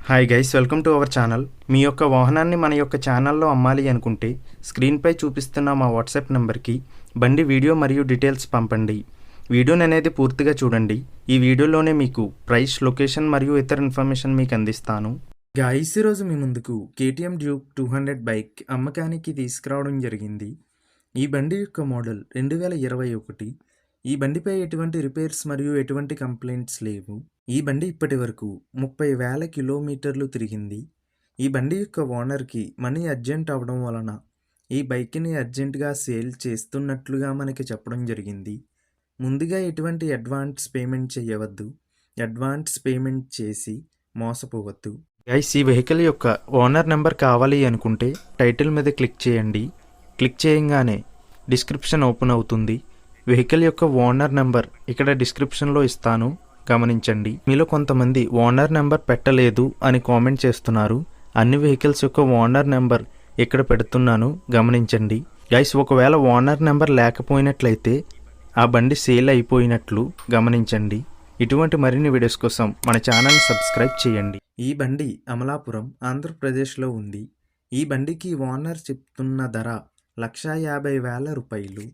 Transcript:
Hi guys, welcome to our channel. మీ యొక్క వాహనాన్ని మన యొక్క ఛానల్లో అమ్మాలి అనుకుంటే స్క్రీన్పై చూపిస్తున్న మా వాట్సాప్ నెంబర్కి బండి వీడియో మరియు డీటెయిల్స్ పంపండి. వీడియోని అనేది పూర్తిగా చూడండి. ఈ వీడియోలోనే మీకు ప్రైస్, లొకేషన్ మరియు ఇతర ఇన్ఫర్మేషన్ మీకు అందిస్తాను. గైస్, ఈరోజు మీ ముందుకు KTM డ్యూక్ 200 బైక్ అమ్మకానికి తీసుకురావడం జరిగింది. ఈ బండి యొక్క మోడల్ 2021. ఈ బండిపై ఎటువంటి రిపేర్స్ మరియు ఎటువంటి కంప్లైంట్స్ లేవు. ఈ బండి ఇప్పటి వరకు 30,000 కిలోమీటర్లు తిరిగింది. ఈ బండి యొక్క ఓనర్కి మనీ అర్జెంట్ అవ్వడం వలన ఈ బైక్ని అర్జెంటుగా సేల్ చేస్తున్నట్లుగా మనకి చెప్పడం జరిగింది. ముందుగా ఎటువంటి అడ్వాన్స్ పేమెంట్ చేయవద్దు. అడ్వాన్స్ పేమెంట్ చేసి మోసపోవద్దు. గైస్, ఈ వెహికల్ యొక్క ఓనర్ నెంబర్ కావాలి అనుకుంటే టైటిల్ మీద క్లిక్ చేయండి. క్లిక్ చేయగానే డిస్క్రిప్షన్ ఓపెన్ అవుతుంది. వెహికల్ యొక్క ఓనర్ నెంబర్ ఇక్కడ డిస్క్రిప్షన్లో ఇస్తాను, గమనించండి. మీలో కొంతమంది ఓనర్ నెంబర్ పెట్టలేదు అని కామెంట్ చేస్తున్నారు. అన్ని వెహికల్స్ యొక్క ఓనర్ నెంబర్ ఇక్కడ పెడుతున్నాను, గమనించండి. గైస్, ఒకవేళ ఓనర్ నెంబర్ లేకపోయినట్లయితే ఆ బండి సేల్ అయిపోయినట్లు గమనించండి. ఇటువంటి మరిన్ని వీడియోస్ కోసం మన ఛానల్ని సబ్స్క్రైబ్ చేయండి. ఈ బండి అమలాపురం, ఆంధ్రప్రదేశ్లో ఉంది. ఈ బండికి ఓనర్ చెప్తున్న ధర 1,50,000 రూపాయలు.